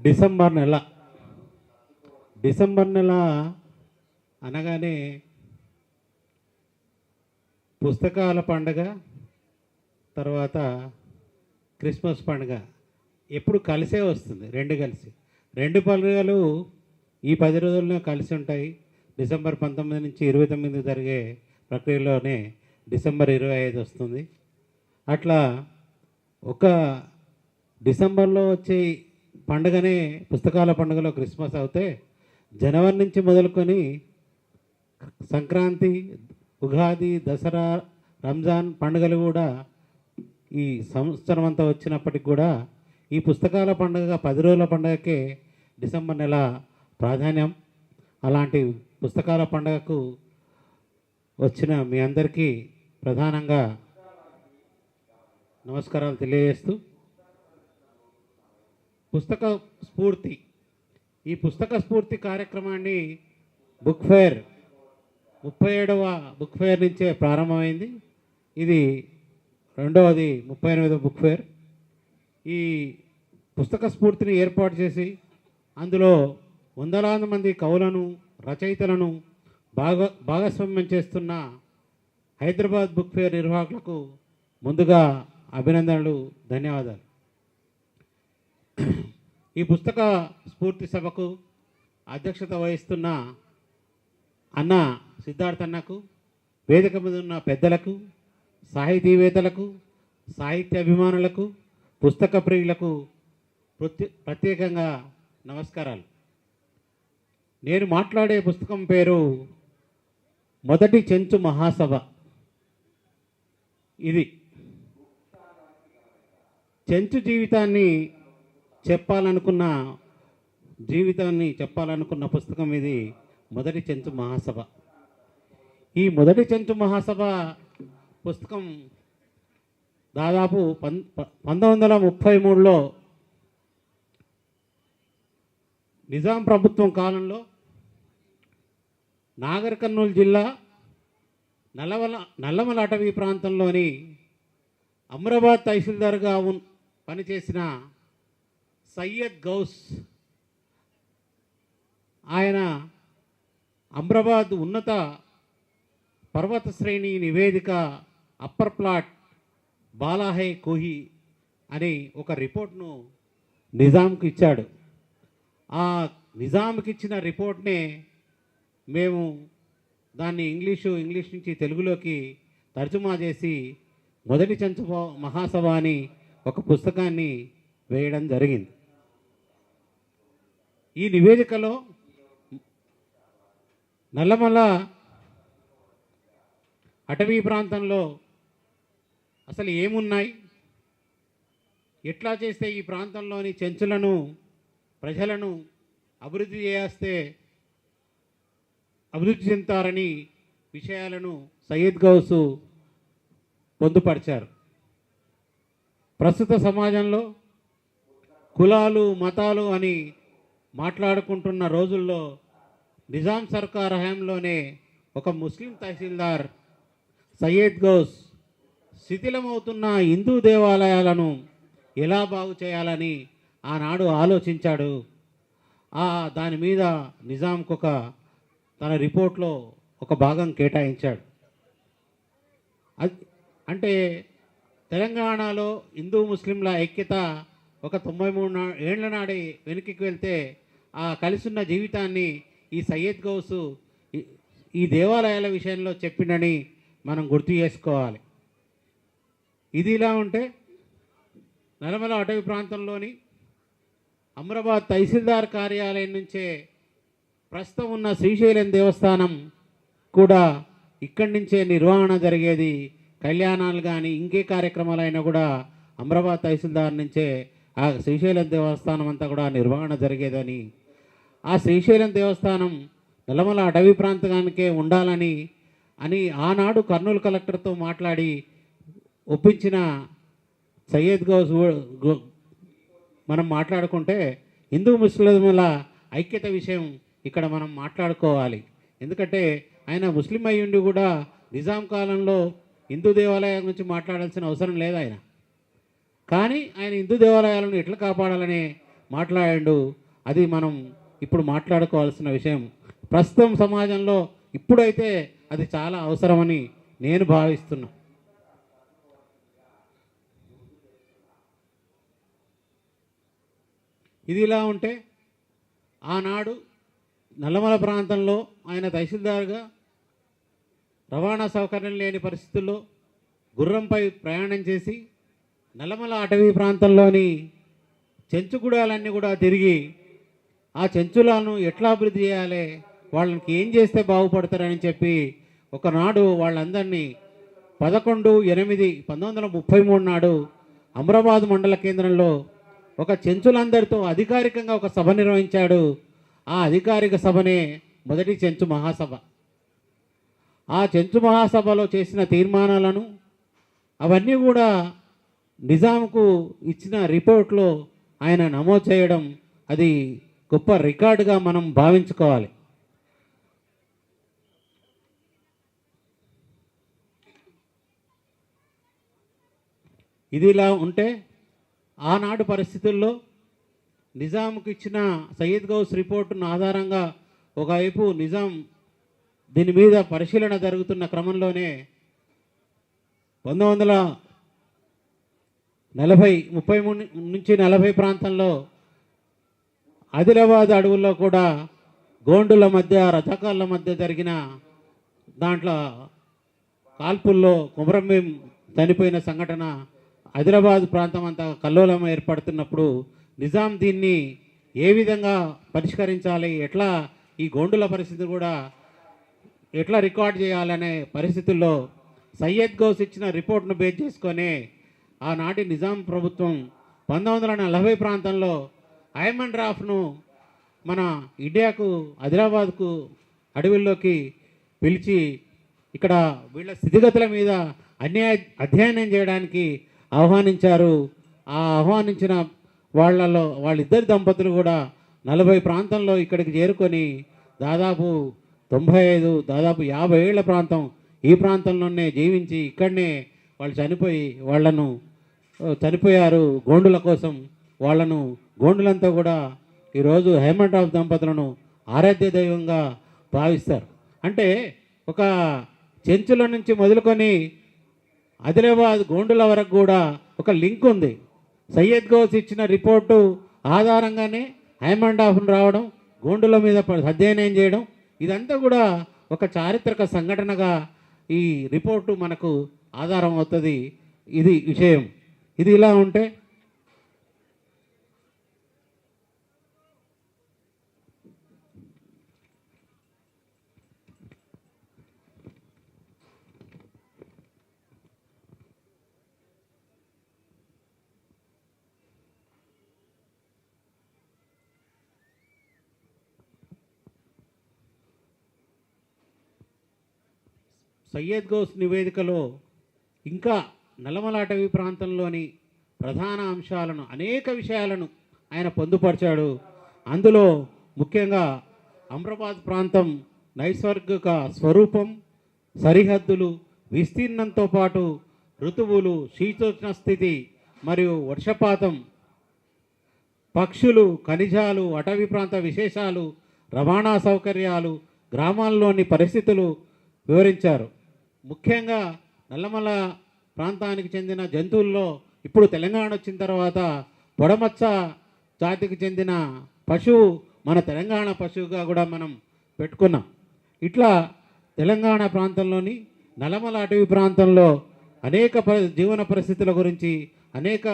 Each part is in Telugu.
డిసెంబర్ నెల డిసెంబర్ నెల అనగానే పుస్తకాల పండుగ, తర్వాత క్రిస్మస్ పండుగ ఎప్పుడు కలిసే వస్తుంది. రెండు పండుగలు ఈ 10 రోజుల్లో కలిసి ఉంటాయి. డిసెంబర్ 19 నుంచి 29 జరిగే ప్రక్రియలోనే డిసెంబర్ 25 వస్తుంది. అట్లా ఒక డిసెంబర్లో వచ్చే పండుగనే పుస్తకాల పండుగలో క్రిస్మస్ అవుతే, జనవరి నుంచి మొదలుకొని సంక్రాంతి, ఉగాది, దసరా, రంజాన్ పండుగలు కూడా ఈ సంవత్సరం అంతా వచ్చినప్పటికి కూడా ఈ పుస్తకాల పండుగ 10 రోజుల పండుగకే డిసెంబర్ నెల ప్రాధాన్యం. అలాంటి పుస్తకాల పండుగకు వచ్చిన మీ అందరికీ ప్రధానంగా నమస్కారాలు తెలియజేస్తూ, పుస్తక స్ఫూర్తి ఈ పుస్తక స్ఫూర్తి కార్యక్రమాన్ని బుక్ ఫేర్ 37వ బుక్ ఫేర్ నుంచే ప్రారంభమైంది. ఇది రెండవది 38వ బుక్ ఫేర్. ఈ పుస్తక స్ఫూర్తిని ఏర్పాటు చేసి అందులో వందలాది మంది కవులను, రచయితలను భాగస్వామ్యం చేస్తున్న హైదరాబాద్ బుక్ ఫేర్ నిర్వాహకులకు ముందుగా అభినందనలు, ధన్యవాదాలు. ఈ పుస్తక స్ఫూర్తి సభకు అధ్యక్షత వహిస్తున్న అన్న సిద్ధార్థ అన్నకు, వేదిక మీద ఉన్న పెద్దలకు, సాహితీవేత్తలకు, సాహిత్య అభిమానులకు, పుస్తక ప్రియులకు ప్రత్యేకంగా నమస్కారాలు. నేను మాట్లాడే పుస్తకం పేరు మొదటి చెంచు మహాసభ. ఇది చెంచు జీవితాన్ని చెప్పాలనుకున్న పుస్తకం. ఇది మొదటి చెంచు మహాసభ. ఈ మొదటి చెంచు మహాసభ పుస్తకం దాదాపు 1933లో నిజాం ప్రభుత్వం కాలంలో నాగర్ కర్నూలు జిల్లా నల్లమల అటవీ ప్రాంతంలోని అమ్రాబాద్ తహసీల్దార్గా పనిచేసిన సయ్యద్ గౌస్, ఆయన అమ్రాబాద్ ఉన్నత పర్వత శ్రేణి నివేదిక అప్పర్ ప్లాట్ బాలాహై కోహి అని ఒక రిపోర్ట్ను నిజాంకి ఇచ్చాడు. ఆ నిజాంకి ఇచ్చిన రిపోర్ట్నే మేము దాన్ని ఇంగ్లీష్ నుంచి తెలుగులోకి తర్జుమా చేసి మొదటి చెంచు మహాసభ అని ఒక పుస్తకాన్ని వేయడం జరిగింది. ఈ నివేదికలో నల్లమల అటవీ ప్రాంతంలో అసలు ఏమున్నాయి, ఎట్లా చేస్తే ఈ ప్రాంతంలోని చెంచులను, ప్రజలను అభివృద్ధి చెందుతారని విషయాలను సయ్యద్ గౌసు పొందుపరిచారు. ప్రస్తుత సమాజంలో కులాలు, మతాలు అని మాట్లాడుకుంటున్న రోజుల్లో నిజాం సర్కార్ హయాంలోనే ఒక ముస్లిం తహసీల్దార్ సయ్యద్ గౌస్ శిథిలమవుతున్న హిందూ దేవాలయాలను ఎలా బాగు చేయాలని ఆనాడు ఆలోచించాడు. దాని మీద నిజాంకు తన రిపోర్ట్లో ఒక భాగం కేటాయించాడు. అంటే తెలంగాణలో హిందూ ముస్లింల ఐక్యత ఒక 93 ఏళ్ల నాడే వెనుకకి వెళ్తే ఆ కలిసున్న జీవితాన్ని ఈ సయ్యద్ గౌసు ఈ దేవాలయాల విషయంలో చెప్పిండని మనం గుర్తు చేసుకోవాలి. ఇది ఇలా ఉంటే నల్లమల అటవీ ప్రాంతంలోని అమ్రాబాద్ తహసీల్దార్ కార్యాలయం నుంచే ప్రస్తుతం ఉన్న శ్రీశైలం దేవస్థానం కూడా ఇక్కడి నుంచే నిర్వహణ జరిగేది. కళ్యాణాలు కానీ ఇంకే కార్యక్రమాలైనా కూడా అమ్రాబాద్ తహసీల్దార్ నుంచే ఆ శ్రీశైలం దేవస్థానం అంతా కూడా నిర్వహణ జరిగేదని, ఆ శ్రీశైలం దేవస్థానం నల్లమల అటవీ ప్రాంతానికే ఉండాలని ఆనాడు కర్నూలు కలెక్టర్తో మాట్లాడి ఒప్పించిన సయ్యద్ గౌస్ మనం మాట్లాడుకుంటే హిందూ ముస్లింల ఐక్యత విషయం ఇక్కడ మనం మాట్లాడుకోవాలి. ఎందుకంటే ఆయన ముస్లిం అయ్యుండి కూడా నిజాం కాలంలో హిందూ దేవాలయాల గురించి మాట్లాడాల్సిన అవసరం లేదు ఆయన. కానీ ఆయన హిందూ దేవాలయాలను ఎట్లా కాపాడాలనే మాట్లాడాడు. అది మనం ఇప్పుడు మాట్లాడుకోవాల్సిన విషయం. ప్రస్తుతం సమాజంలో ఇప్పుడైతే అది చాలా అవసరమని నేను భావిస్తున్నా. ఇది ఇలా ఉంటే ఆనాడు నల్లమల ప్రాంతంలో ఆయన తహసీల్దార్గా రవాణా సౌకర్యం లేని పరిస్థితుల్లో గుర్రంపై ప్రయాణం చేసి నల్లమల అటవీ ప్రాంతంలోని చెంచుగూడాలన్నీ కూడా తిరిగి ఆ చెంచులను ఎట్లా అభివృద్ధి చేయాలి, వాళ్ళకి ఏం చేస్తే బాగుపడతారని చెప్పి ఒకనాడు వాళ్ళందరినీ 11/8/1933 నాడు అమరాబాద్ మండల కేంద్రంలో ఒక చెంచులందరితో అధికారికంగా ఒక సభ నిర్వహించాడు. ఆ అధికారిక సభనే మొదటి చెంచు మహాసభ. ఆ చెంచు మహాసభలో చేసిన తీర్మానాలను అవన్నీ కూడా నిజాంకు ఇచ్చిన రిపోర్ట్లో ఆయన నమోదు చేయడం అది గొప్ప రికార్డుగా మనం భావించుకోవాలి. ఇది ఇలా ఉంటే ఆనాడు పరిస్థితుల్లో నిజాంకు ఇచ్చిన సయ్యద్ గౌస్ రిపోర్టును ఆధారంగా ఒకవైపు నిజాం దీని మీద పరిశీలన జరుగుతున్న క్రమంలోనే 1933 నుంచి 40 ప్రాంతంలో ఆదిలాబాద్ అడవుల్లో కూడా గోండుల మధ్య రజాకార్ల మధ్య జరిగిన దాంట్లో కాల్పుల్లో కొమరంభీం చనిపోయిన సంఘటన ఆదిలాబాద్ ప్రాంతం అంతా కల్లోలం ఏర్పడుతున్నప్పుడు నిజాం దీన్ని ఏ విధంగా పరిష్కరించాలి, ఎట్లా ఈ గోండుల పరిస్థితి కూడా ఎట్లా రికార్డ్ చేయాలనే పరిస్థితుల్లో సయ్యద్ గౌస్ ఇచ్చిన రిపోర్ట్ను బేస్ చేసుకొని ఆనాటి నిజాం ప్రభుత్వం 1940 ప్రాంతంలో ఐమన్ రాఫ్ను మన ఇండియాకు ఆదిలాబాద్కు అడవుల్లోకి పిలిచి ఇక్కడ వీళ్ళ స్థితిగతుల మీద అధ్యయనం చేయడానికి ఆహ్వానించారు. ఆ ఆహ్వానించిన వాళ్ళిద్దరి దంపతులు కూడా 40 ప్రాంతంలో ఇక్కడికి చేరుకొని దాదాపు 95 దాదాపు 50 ఏళ్ల ప్రాంతం ఈ ప్రాంతంలోనే జీవించి ఇక్కడనే వాళ్ళు చనిపోయారు గోండుల కోసం. వాళ్ళను గోండులంతా కూడా ఈరోజు హేమండ్ రాఫ్ దంపతులను ఆరాధ్య దైవంగా భావిస్తారు. అంటే ఒక చెంచుల నుంచి మొదలుకొని ఆదిలాబాద్ గోండుల వరకు కూడా ఒక లింక్ ఉంది. సయ్యద్ గౌస్ ఇచ్చిన రిపోర్టు ఆధారంగానే హేమండ్ రాఫ్ను రావడం, గోండుల మీద అధ్యయనం చేయడం, ఇదంతా కూడా ఒక చారిత్రక సంఘటనగా ఈ రిపోర్టు మనకు ఆధారం అవుతుంది. ఇది విషయం. ఇది ఇలా ఉంటే సయ్యద్ గౌస్ నివేదికలో ఇంకా నల్లమల అటవీ ప్రాంతంలోని ప్రధాన అంశాలను అనేక విషయాలను ఆయన పొందుపరిచాడు. అందులో ముఖ్యంగా అమరాబాద్ ప్రాంతం నైసర్గిక స్వరూపం, సరిహద్దులు, విస్తీర్ణంతో పాటు ఋతువులు, శీతోష్ణ స్థితి మరియు వర్షపాతం, పక్షులు, ఖనిజాలు, అటవీ ప్రాంత విశేషాలు, రవాణా సౌకర్యాలు, గ్రామాల్లోని పరిస్థితులు వివరించారు. ముఖ్యంగా నల్లమల ప్రాంతానికి చెందిన జంతువుల్లో ఇప్పుడు తెలంగాణ వచ్చిన తర్వాత పొడమచ్చ జాతికి చెందిన పశువు మన తెలంగాణ పశువుగా కూడా మనం పెట్టుకున్నాం. ఇట్లా తెలంగాణ ప్రాంతంలోని నల్లమల అటవీ ప్రాంతంలో అనేక జీవన పరిస్థితుల గురించి, అనేక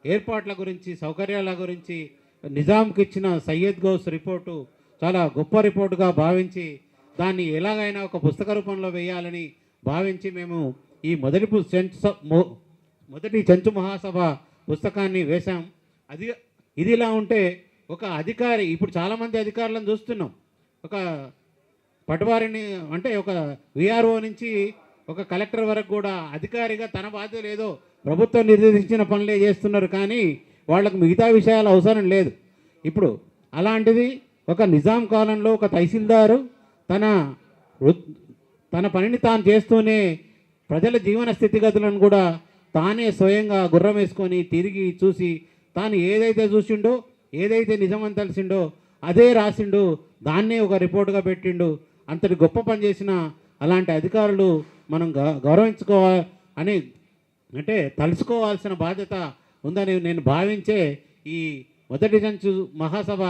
ఏర్పాట్ల గురించి, సౌకర్యాల గురించి నిజాంకి ఇచ్చిన సయ్యద్ గౌస్ రిపోర్టు చాలా గొప్ప రిపోర్టుగా భావించి దాన్ని ఎలాగైనా ఒక పుస్తక రూపంలో వేయాలని భావించి మేము ఈ మొదటి చెంచు మహాసభ పుస్తకాన్ని వేశాం. ఇది ఇలా ఉంటే ఒక అధికారి, ఇప్పుడు చాలామంది అధికారులను చూస్తున్నాం, ఒక పటవారిని అంటే ఒక విఆర్ఓ నుంచి ఒక కలెక్టర్ వరకు కూడా అధికారిగా తన బాధ్యత లేదో ప్రభుత్వం నిర్దేశించిన పనులే చేస్తున్నారు, కానీ వాళ్ళకు మిగతా విషయాలు అవసరం లేదు. ఇప్పుడు అలాంటిది ఒక నిజాం కాలంలో ఒక తహసీల్దారు తన పనిని తాను చేస్తూనే ప్రజల జీవన స్థితిగతులను కూడా తానే స్వయంగా గుర్రం వేసుకొని తిరిగి చూసి తాను ఏదైతే చూసిండో ఏదైతే నిజమని తెలిసిండో అదే రాసిండు, దాన్నే ఒక రిపోర్ట్గా పెట్టిండు. అంతటి గొప్ప పని చేసిన అలాంటి అధికారులు మనం గౌరవించుకోవాలి అని అంటే తలుసుకోవాల్సిన బాధ్యత ఉందని నేను భావించే ఈ మొదటి జంచు మహాసభ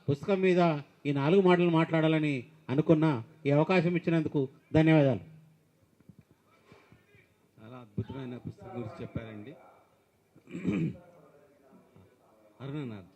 పుస్తకం మీద ఈ 4 మాటలు మాట్లాడాలని అనుకున్న ఈ అవకాశం ఇచ్చినందుకు ధన్యవాదాలు. చాలా అద్భుతమైన పుస్తకం గురించి చెప్పారండి. అరుణనాథ్.